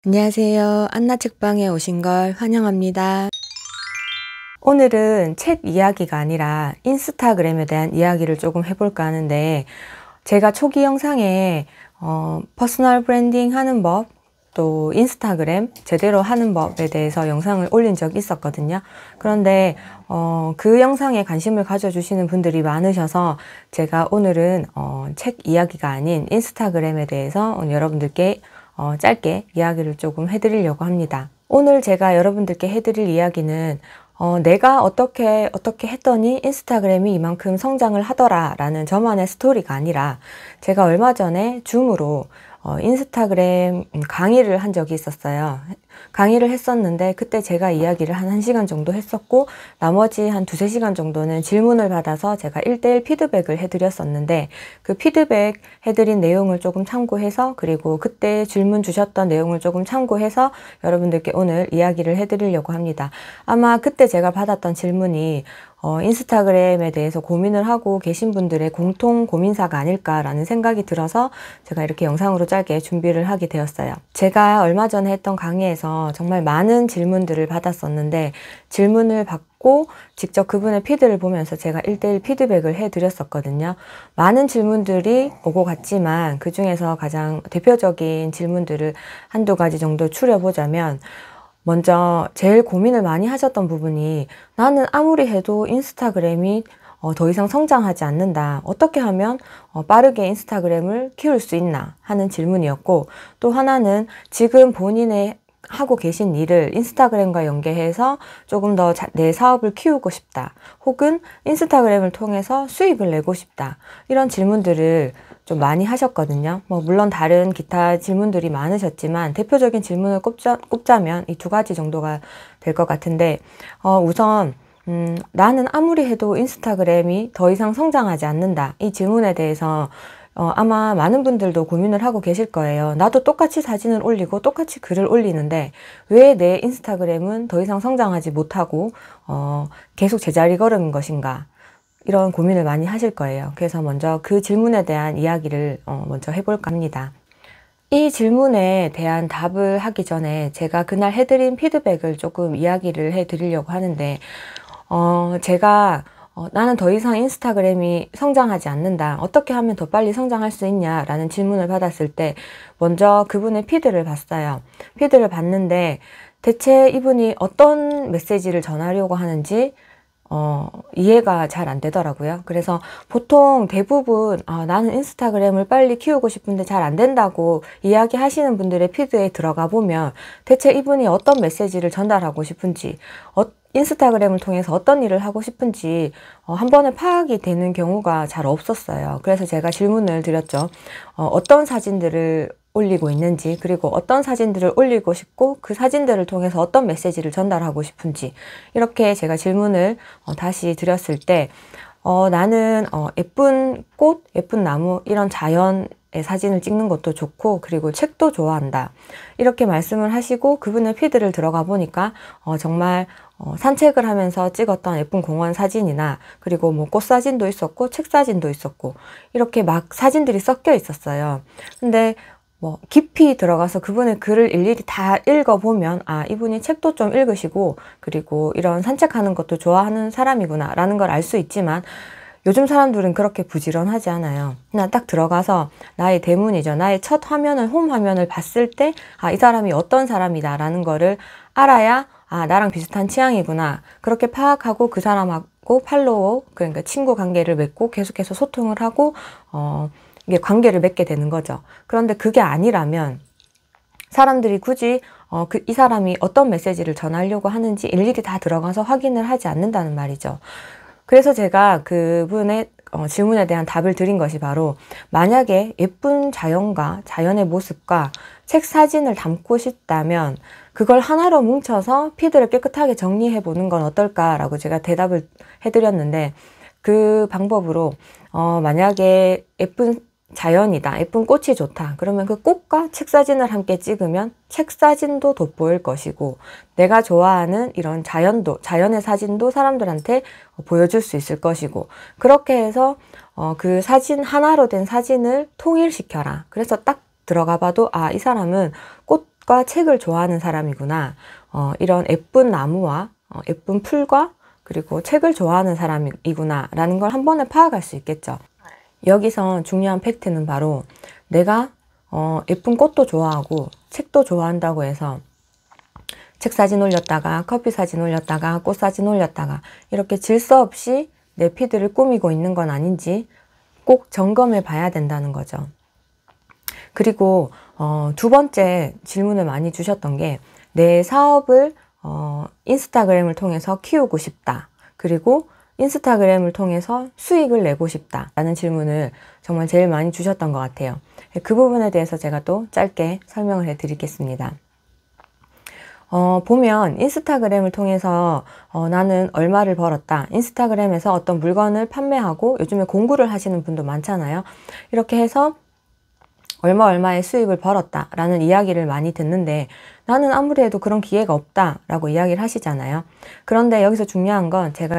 안녕하세요. 안나 책방에 오신 걸 환영합니다. 오늘은 책 이야기가 아니라 인스타그램에 대한 이야기를 조금 해볼까 하는데, 제가 초기 영상에 퍼스널 브랜딩 하는 법, 또 인스타그램 제대로 하는 법에 대해서 영상을 올린 적이 있었거든요. 그런데 그 영상에 관심을 가져주시는 분들이 많으셔서 제가 오늘은 책 이야기가 아닌 인스타그램에 대해서 여러분들께 짧게 이야기를 조금 해드리려고 합니다. 오늘 제가 여러분들께 해드릴 이야기는 내가 어떻게 했더니 인스타그램이 이만큼 성장을 하더라 라는 저만의 스토리가 아니라, 제가 얼마 전에 줌으로 인스타그램 강의를 한 적이 있었어요. 강의를 했었는데 그때 제가 이야기를 한 1시간 정도 했었고, 나머지 한 2~3시간 정도는 질문을 받아서 제가 1대1 피드백을 해드렸었는데, 그 피드백 해드린 내용을 조금 참고해서, 그리고 그때 질문 주셨던 내용을 조금 참고해서 여러분들께 오늘 이야기를 해드리려고 합니다. 아마 그때 제가 받았던 질문이 인스타그램에 대해서 고민을 하고 계신 분들의 공통 고민사가 아닐까라는 생각이 들어서 제가 이렇게 영상으로 짧게 준비를 하게 되었어요. 제가 얼마 전에 했던 강의에서 정말 많은 질문들을 받았었는데, 질문을 받고 직접 그분의 피드를 보면서 제가 1대1 피드백을 해드렸었거든요. 많은 질문들이 오고 갔지만 그 중에서 가장 대표적인 질문들을 한두 가지 정도 추려보자면, 먼저 제일 고민을 많이 하셨던 부분이, 나는 아무리 해도 인스타그램이 더 이상 성장하지 않는다. 어떻게 하면 빠르게 인스타그램을 키울 수 있나 하는 질문이었고, 또 하나는 지금 본인의 하고 계신 일을 인스타그램과 연계해서 조금 더 내 사업을 키우고 싶다. 혹은 인스타그램을 통해서 수입을 내고 싶다. 이런 질문들을 좀 많이 하셨거든요. 물론 다른 기타 질문들이 많으셨지만 대표적인 질문을 꼽자면 이 2가지 정도가 될 것 같은데, 우선 나는 아무리 해도 인스타그램이 더 이상 성장하지 않는다. 이 질문에 대해서 아마 많은 분들도 고민을 하고 계실 거예요. 나도 똑같이 사진을 올리고 똑같이 글을 올리는데 왜 내 인스타그램은 더 이상 성장하지 못하고 계속 제자리 걸음인 것인가? 이런 고민을 많이 하실 거예요. 그래서 먼저 그 질문에 대한 이야기를 먼저 해볼까 합니다. 이 질문에 대한 답을 하기 전에 제가 그날 해드린 피드백을 조금 이야기를 해드리려고 하는데, 제가 나는 더 이상 인스타그램이 성장하지 않는다. 어떻게 하면 더 빨리 성장할 수 있냐? 라는 질문을 받았을 때 먼저 그분의 피드를 봤어요. 피드를 봤는데 대체 이분이 어떤 메시지를 전하려고 하는지 이해가 잘 안 되더라고요. 그래서 보통 대부분 나는 인스타그램을 빨리 키우고 싶은데 잘 안 된다고 이야기하시는 분들의 피드에 들어가 보면 대체 이분이 어떤 메시지를 전달하고 싶은지, 인스타그램을 통해서 어떤 일을 하고 싶은지 한 번에 파악이 되는 경우가 잘 없었어요. 그래서 제가 질문을 드렸죠. 어떤 사진들을 올리고 있는지, 그리고 어떤 사진들을 올리고 싶고 그 사진들을 통해서 어떤 메시지를 전달하고 싶은지, 이렇게 제가 질문을 다시 드렸을 때 나는 예쁜 꽃, 예쁜 나무, 이런 자연의 사진을 찍는 것도 좋고 그리고 책도 좋아한다. 이렇게 말씀을 하시고 그분의 피드를 들어가 보니까 정말 산책을 하면서 찍었던 예쁜 공원 사진이나, 그리고 꽃 사진도 있었고 책 사진도 있었고, 이렇게 막 사진들이 섞여 있었어요. 근데 깊이 들어가서 그분의 글을 일일이 다 읽어보면 이분이 책도 좀 읽으시고 그리고 이런 산책하는 것도 좋아하는 사람이구나 라는 걸 알 수 있지만, 요즘 사람들은 그렇게 부지런하지 않아요. 그냥 딱 들어가서 나의 대문이죠. 나의 첫 화면을, 홈 화면을 봤을 때 이 사람이 어떤 사람이다 라는 거를 알아야 나랑 비슷한 취향이구나, 그렇게 파악하고 그 사람하고 팔로워, 그러니까 친구 관계를 맺고 계속해서 소통을 하고 이게 관계를 맺게 되는 거죠. 그런데 그게 아니라면 사람들이 굳이 이 사람이 어떤 메시지를 전하려고 하는지 일일이 다 들어가서 확인을 하지 않는다는 말이죠. 그래서 제가 그분의 질문에 대한 답을 드린 것이 바로, 만약에 예쁜 자연과 자연의 모습과 책 사진을 담고 싶다면 그걸 하나로 뭉쳐서 피드를 깨끗하게 정리해 보는 건 어떨까라고 제가 대답을 해드렸는데, 그 방법으로 만약에 예쁜 자연이다, 예쁜 꽃이 좋다, 그러면 그 꽃과 책 사진을 함께 찍으면 책 사진도 돋보일 것이고, 내가 좋아하는 이런 자연의 사진도 사람들한테 보여줄 수 있을 것이고, 그렇게 해서 그 사진 하나로 된 사진을 통일시켜라. 그래서 딱 들어가 봐도 이 사람은 꽃 꽃과 책을 좋아하는 사람이구나. 이런 예쁜 나무와 예쁜 풀과 그리고 책을 좋아하는 사람이구나 라는 걸 한 번에 파악할 수 있겠죠. 여기서 중요한 팩트는 바로 내가 예쁜 꽃도 좋아하고 책도 좋아한다고 해서 책 사진 올렸다가 커피 사진 올렸다가 꽃 사진 올렸다가 이렇게 질서 없이 내 피드를 꾸미고 있는 건 아닌지 꼭 점검해 봐야 된다는 거죠. 그리고 두 번째 질문을 많이 주셨던 게 내 사업을 인스타그램을 통해서 키우고 싶다. 그리고 인스타그램을 통해서 수익을 내고 싶다 라는 질문을 정말 제일 많이 주셨던 것 같아요. 그 부분에 대해서 제가 또 짧게 설명을 해 드리겠습니다. 보면 인스타그램을 통해서 나는 얼마를 벌었다. 인스타그램에서 어떤 물건을 판매하고 요즘에 공구를 하시는 분도 많잖아요. 이렇게 해서 얼마의 수입을 벌었다 라는 이야기를 많이 듣는데 나는 아무리 해도 그런 기회가 없다 라고 이야기를 하시잖아요. 그런데 여기서 중요한 건 제가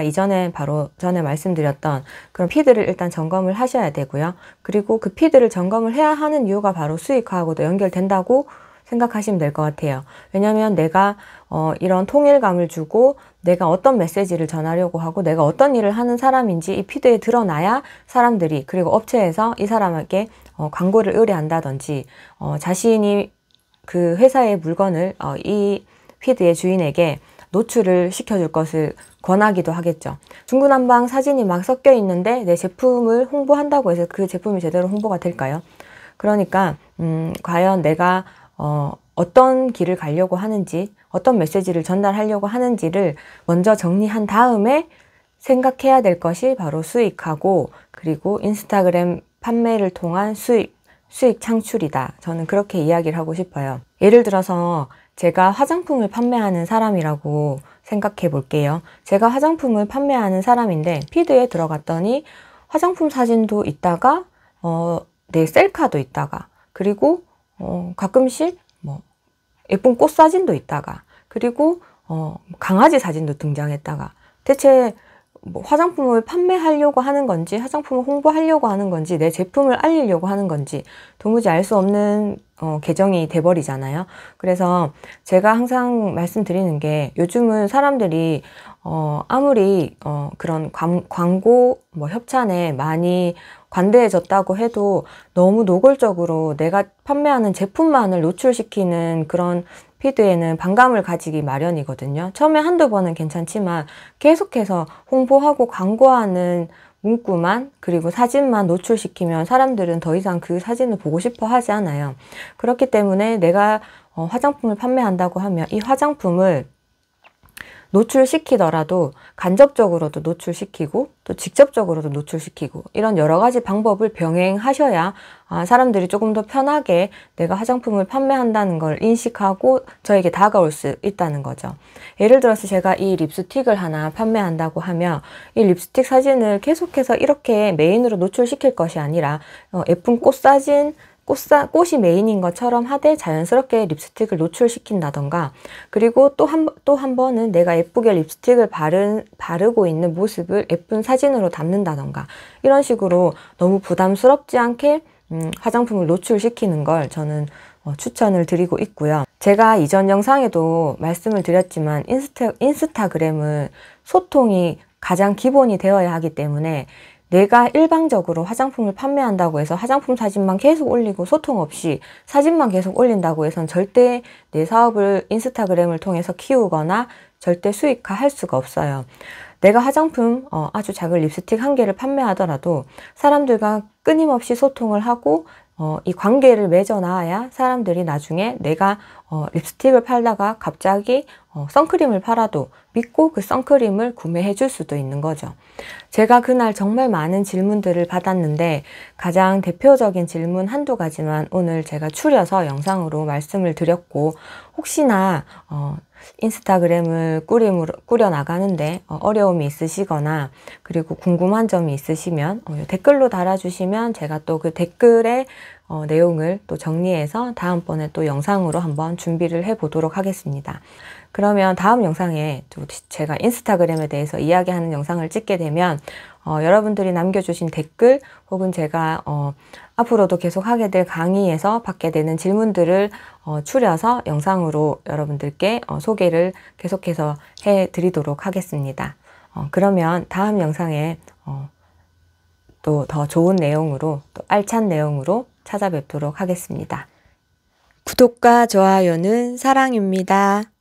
바로 전에 말씀드렸던 그런 피드를 일단 점검을 하셔야 되고요. 그리고 그 피드를 점검을 해야 하는 이유가 바로 수익화하고도 연결된다고 생각하시면 될 것 같아요. 왜냐하면 내가 이런 통일감을 주고 내가 어떤 메시지를 전하려고 하고 내가 어떤 일을 하는 사람인지 이 피드에 드러나야 사람들이 그리고 업체에서 이 사람에게 광고를 의뢰한다든지 자신이 그 회사의 물건을 이 피드의 주인에게 노출을 시켜줄 것을 권하기도 하겠죠. 중구난방 사진이 막 섞여 있는데 내 제품을 홍보한다고 해서 그 제품이 제대로 홍보가 될까요? 그러니까 과연 내가 어떤 길을 가려고 하는지 어떤 메시지를 전달하려고 하는지를 먼저 정리한 다음에 생각해야 될 것이 바로 수익하고 그리고 인스타그램 판매를 통한 수익 창출이다. 저는 그렇게 이야기를 하고 싶어요. 예를 들어서 제가 화장품을 판매하는 사람이라고 생각해 볼게요. 제가 화장품을 판매하는 사람인데 피드에 들어갔더니 화장품 사진도 있다가 내 셀카도 있다가 그리고 가끔씩 뭐 예쁜 꽃 사진도 있다가 그리고 강아지 사진도 등장했다가 대체 뭐 화장품을 판매하려고 하는 건지 화장품을 홍보하려고 하는 건지 내 제품을 알리려고 하는 건지 도무지 알 수 없는 계정이 돼버리잖아요. 그래서 제가 항상 말씀드리는 게 요즘은 사람들이 아무리 그런 광고 뭐 협찬에 많이 관대해졌다고 해도 너무 노골적으로 내가 판매하는 제품만을 노출시키는 그런 피드에는 반감을 가지기 마련이거든요. 처음에 한두 번은 괜찮지만 계속해서 홍보하고 광고하는 문구만 그리고 사진만 노출시키면 사람들은 더 이상 그 사진을 보고 싶어 하지 않아요. 그렇기 때문에 내가 화장품을 판매한다고 하면 이 화장품을 노출시키더라도 간접적으로도 노출시키고 또 직접적으로도 노출시키고 이런 여러 가지 방법을 병행하셔야 사람들이 조금 더 편하게 내가 화장품을 판매한다는 걸 인식하고 저에게 다가올 수 있다는 거죠. 예를 들어서 제가 이 립스틱을 하나 판매한다고 하면 이 립스틱 사진을 계속해서 이렇게 메인으로 노출시킬 것이 아니라 예쁜 꽃 사진 꽃이 메인인 것처럼 하되 자연스럽게 립스틱을 노출시킨다던가 그리고 또 한 번은 내가 예쁘게 립스틱을 바르고 있는 모습을 예쁜 사진으로 담는다던가 이런 식으로 너무 부담스럽지 않게 화장품을 노출시키는 걸 저는 추천을 드리고 있고요. 제가 이전 영상에도 말씀을 드렸지만 인스타그램은 소통이 가장 기본이 되어야 하기 때문에 내가 일방적으로 화장품을 판매한다고 해서 화장품 사진만 계속 올리고 소통 없이 사진만 계속 올린다고 해서는 절대 내 사업을 인스타그램을 통해서 키우거나 절대 수익화할 수가 없어요. 내가 화장품 아주 작은 립스틱 한 개를 판매하더라도 사람들과 끊임없이 소통을 하고 이 관계를 맺어놔야 사람들이 나중에 내가 립스틱을 팔다가 갑자기 선크림을 팔아도 믿고 그 선크림을 구매해 줄 수도 있는 거죠. 제가 그날 정말 많은 질문들을 받았는데 가장 대표적인 질문 한두 가지만 오늘 제가 추려서 영상으로 말씀을 드렸고 혹시나 인스타그램을 꾸려 나가는데 어려움이 있으시거나 그리고 궁금한 점이 있으시면 댓글로 달아주시면 제가 또 그 댓글의 내용을 또 정리해서 다음번에 또 영상으로 한번 준비를 해 보도록 하겠습니다. 그러면 다음 영상에 제가 인스타그램에 대해서 이야기하는 영상을 찍게 되면 여러분들이 남겨주신 댓글 혹은 제가 앞으로도 계속 하게 될 강의에서 받게 되는 질문들을 추려서 영상으로 여러분들께 소개를 계속해서 해드리도록 하겠습니다. 그러면 다음 영상에 또 더 좋은 내용으로, 또 알찬 내용으로 찾아뵙도록 하겠습니다. 구독과 좋아요는 사랑입니다.